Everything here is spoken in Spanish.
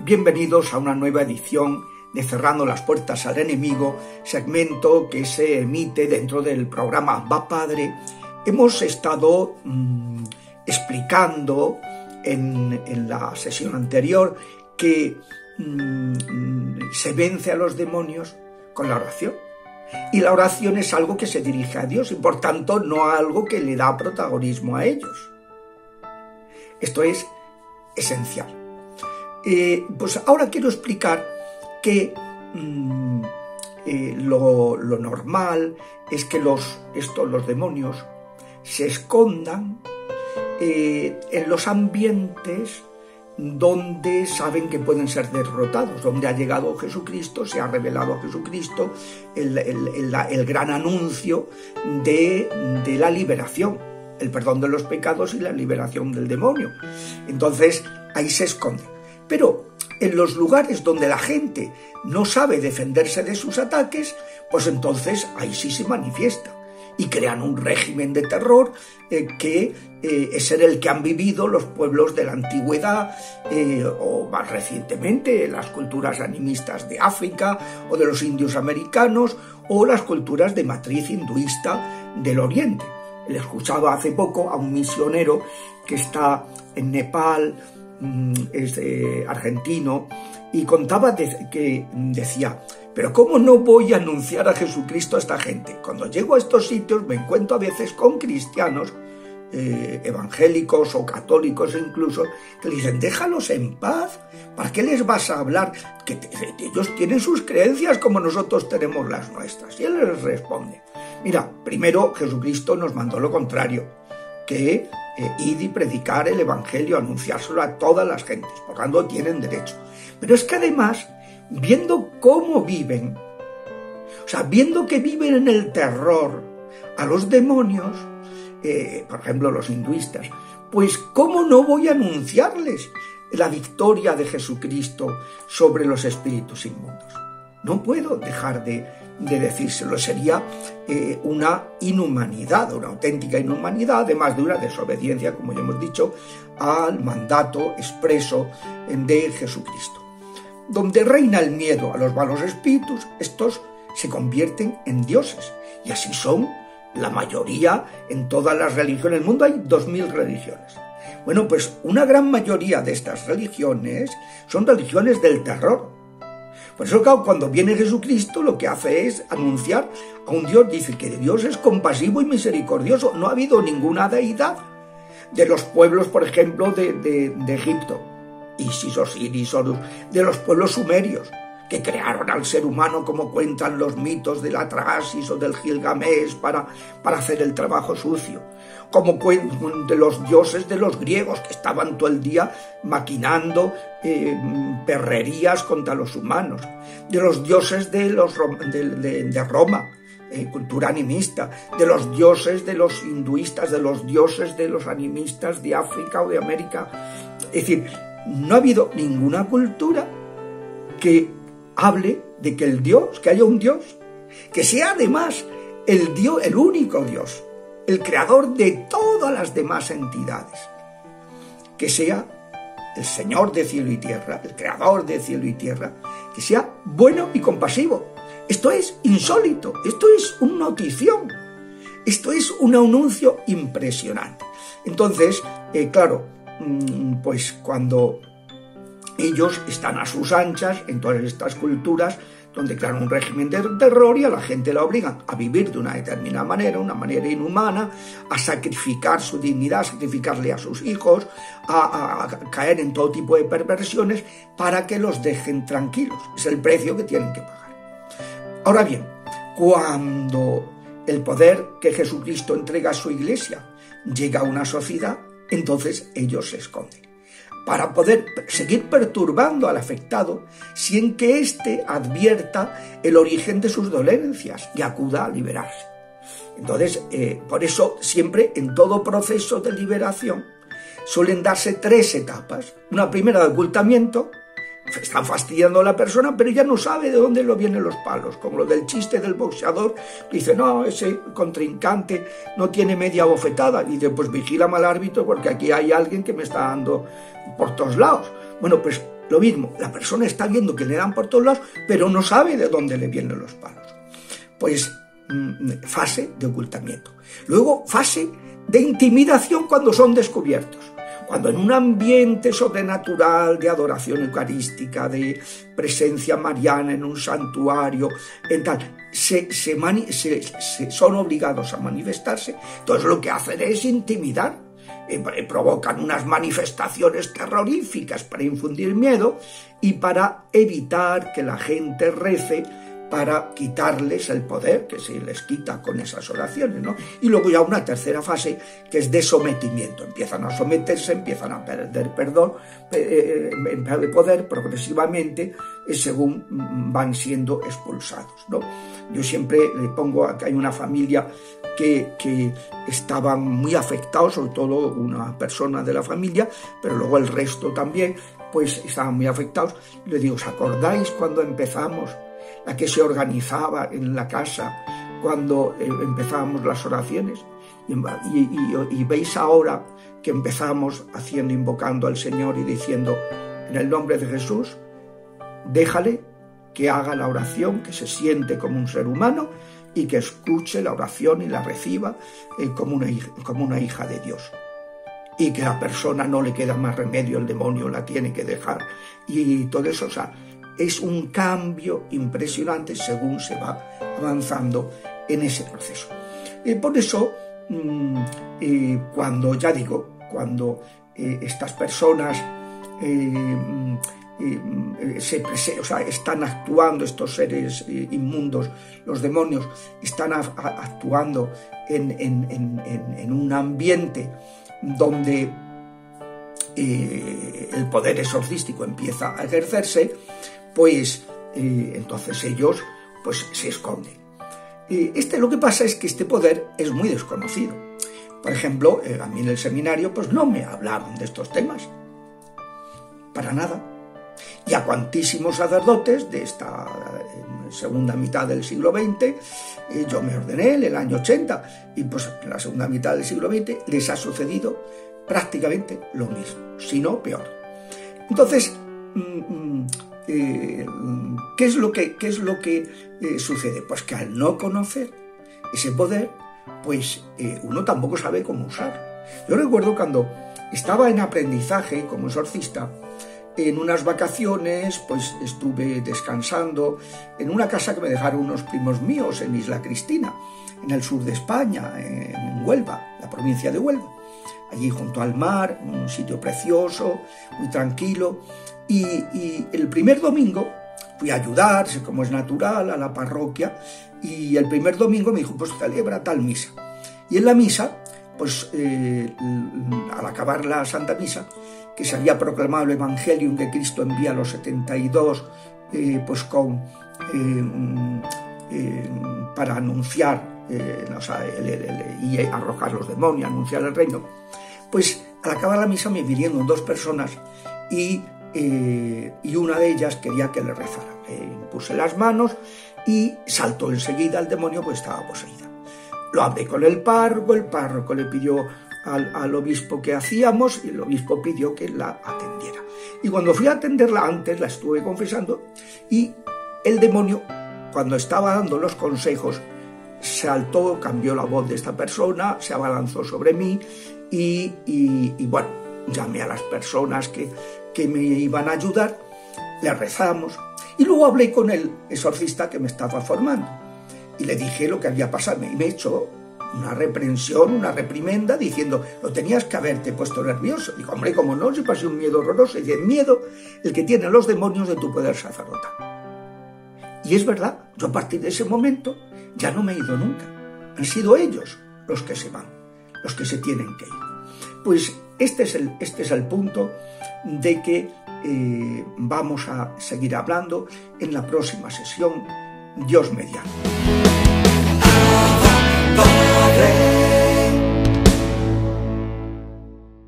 Bienvenidos a una nueva edición de Cerrando las Puertas al Enemigo, segmento que se emite dentro del programa Va Padre. Hemos estado explicando en la sesión anterior que se vence a los demonios con la oración. Y la oración es algo que se dirige a Dios y por tanto no algo que le da protagonismo a ellos. Esto es esencial. Pues ahora quiero explicar que lo normal es que los demonios se escondan en los ambientes donde saben que pueden ser derrotados, donde ha llegado Jesucristo, se ha revelado a Jesucristo, el gran anuncio de la liberación, el perdón de los pecados y la liberación del demonio. Entonces ahí se esconde. Pero en los lugares donde la gente no sabe defenderse de sus ataques, pues entonces ahí sí se manifiesta y crean un régimen de terror que es el que han vivido los pueblos de la antigüedad o más recientemente las culturas animistas de África o de los indios americanos o las culturas de matriz hinduista del Oriente. Le escuchaba hace poco a un misionero que está en Nepal, es argentino, y contaba que decía: pero ¿cómo no voy a anunciar a Jesucristo a esta gente? Cuando llego a estos sitios me encuentro a veces con cristianos evangélicos o católicos incluso, que le dicen: déjalos en paz, ¿para qué les vas a hablar? Que ellos tienen sus creencias como nosotros tenemos las nuestras. Y él les responde: mira, primero Jesucristo nos mandó lo contrario, que id y predicar el evangelio, anunciárselo a todas las gentes, por tanto tienen derecho. Pero es que además, viendo cómo viven, o sea, viendo que viven en el terror a los demonios, por ejemplo los hinduistas, pues ¿cómo no voy a anunciarles la victoria de Jesucristo sobre los espíritus inmundos? No puedo dejar de decírselo, sería una inhumanidad, una auténtica inhumanidad, además de una desobediencia, como ya hemos dicho, al mandato expreso de Jesucristo. Donde reina el miedo a los malos espíritus, estos se convierten en dioses, y así son la mayoría en todas las religiones. En el mundo hay 2000 religiones. Bueno, pues una gran mayoría de estas religiones son religiones del terror. Por eso, claro, cuando viene Jesucristo, lo que hace es anunciar a un Dios. Dice que Dios es compasivo y misericordioso. No ha habido ninguna deidad de los pueblos, por ejemplo, de Egipto, Isis, Osiris, Horus, de los pueblos sumerios, que crearon al ser humano, como cuentan los mitos del Atrahasis o del Gilgamesh, para hacer el trabajo sucio. Como de los dioses de los griegos, que estaban todo el día maquinando perrerías contra los humanos. De los dioses de Roma, cultura animista. De los dioses de los hinduistas, de los dioses de los animistas de África o de América. Es decir, no ha habido ninguna cultura que hable de que que haya un Dios, que sea además el único Dios, el creador de todas las demás entidades, que sea el Señor de cielo y tierra, el creador de cielo y tierra, que sea bueno y compasivo. Esto es insólito, esto es una notición, esto es un anuncio impresionante. Entonces, claro, pues cuando ellos están a sus anchas en todas estas culturas donde crean un régimen de terror y a la gente la obligan a vivir de una determinada manera, una manera inhumana, a sacrificar su dignidad, a sacrificarle a sus hijos, a caer en todo tipo de perversiones para que los dejen tranquilos. Es el precio que tienen que pagar. Ahora bien, cuando el poder que Jesucristo entrega a su iglesia llega a una sociedad, entonces ellos se esconden, para poder seguir perturbando al afectado sin que éste advierta el origen de sus dolencias y acuda a liberarse. Entonces, por eso siempre en todo proceso de liberación suelen darse 3 etapas. Una primera de ocultamiento, están fastidiando a la persona, pero ya no sabe de dónde le vienen los palos, como lo del chiste del boxeador, dice: no, ese contrincante no tiene media bofetada, y dice: pues vigila mal árbitro porque aquí hay alguien que me está dando por todos lados. Bueno, pues lo mismo, la persona está viendo que le dan por todos lados, pero no sabe de dónde le vienen los palos. Pues fase de ocultamiento. Luego, fase de intimidación cuando son descubiertos. Cuando en un ambiente sobrenatural de adoración eucarística, de presencia mariana en un santuario, en tal, son obligados a manifestarse, entonces lo que hacen es intimidar, provocan unas manifestaciones terroríficas para infundir miedo y para evitar que la gente rece, para quitarles el poder que se les quita con esas oraciones, ¿no? Y luego ya una tercera fase que es de sometimiento. Empiezan a someterse, empiezan a perder poder progresivamente según van siendo expulsados, ¿no? Yo siempre le pongo que hay una familia que estaban muy afectados, sobre todo una persona de la familia, pero luego el resto también, pues estaban muy afectados. Le digo, ¿os acordáis cuando empezamos? La que se organizaba en la casa cuando empezábamos las oraciones, y veis ahora que empezamos invocando al Señor y diciendo, en el nombre de Jesús, déjale que haga la oración, que se siente como un ser humano y que escuche la oración y la reciba como una hija de Dios. Y que a la persona no le queda más remedio, el demonio la tiene que dejar. Y todo eso, o sea, es un cambio impresionante según se va avanzando en ese proceso. Por eso, cuando estas personas están actuando, estos seres inmundos, los demonios, están actuando en un ambiente donde el poder exorcístico empieza a ejercerse, pues entonces ellos pues se esconden. Lo que pasa es que este poder es muy desconocido. Por ejemplo, a mí en el seminario pues no me hablaron de estos temas, para nada. Y a cuantísimos sacerdotes de esta segunda mitad del siglo XX, yo me ordené en el año 80, y pues en la segunda mitad del siglo XX les ha sucedido prácticamente lo mismo, si no peor. Entonces, ¿qué es lo que sucede? Pues que al no conocer ese poder, pues uno tampoco sabe cómo usarlo. Yo recuerdo cuando estaba en aprendizaje como exorcista, en unas vacaciones, pues estuve descansando en una casa que me dejaron unos primos míos en Isla Cristina, en el sur de España, en Huelva, la provincia de Huelva. Allí junto al mar, un sitio precioso, muy tranquilo. Y el primer domingo fui a ayudar, como es natural, a la parroquia. Y el primer domingo me dijo, pues celebra tal misa. Y en la misa, pues al acabar la Santa Misa, que se había proclamado el Evangelium que Cristo envía a los 72, pues para anunciar, y arrojar los demonios, anunciar el reino. Pues al acabar la misa me vinieron dos personas y una de ellas quería que le rezara. Le impuse las manos y saltó enseguida el demonio, pues estaba poseída. Lo hablé con el párroco le pidió al obispo que hacíamos y el obispo pidió que la atendiera. Y cuando fui a atenderla antes, la estuve confesando y el demonio, cuando estaba dando los consejos, saltó, cambió la voz de esta persona, se abalanzó sobre mí y bueno, llamé a las personas que me iban a ayudar, le rezamos y luego hablé con el exorcista que me estaba formando y le dije lo que había pasado y me echó una reprensión, una reprimenda diciendo, lo tenías que haberte puesto nervioso. Digo, hombre, ¿cómo no? Si pasé un miedo horroroso. Y dice, miedo el que tienen los demonios de tu poder sacerdotal. Y es verdad, yo a partir de ese momento ya no me he ido nunca. Han sido ellos los que se van, los que se tienen que ir. Pues este es el punto de que vamos a seguir hablando en la próxima sesión, Dios mediante. Padre.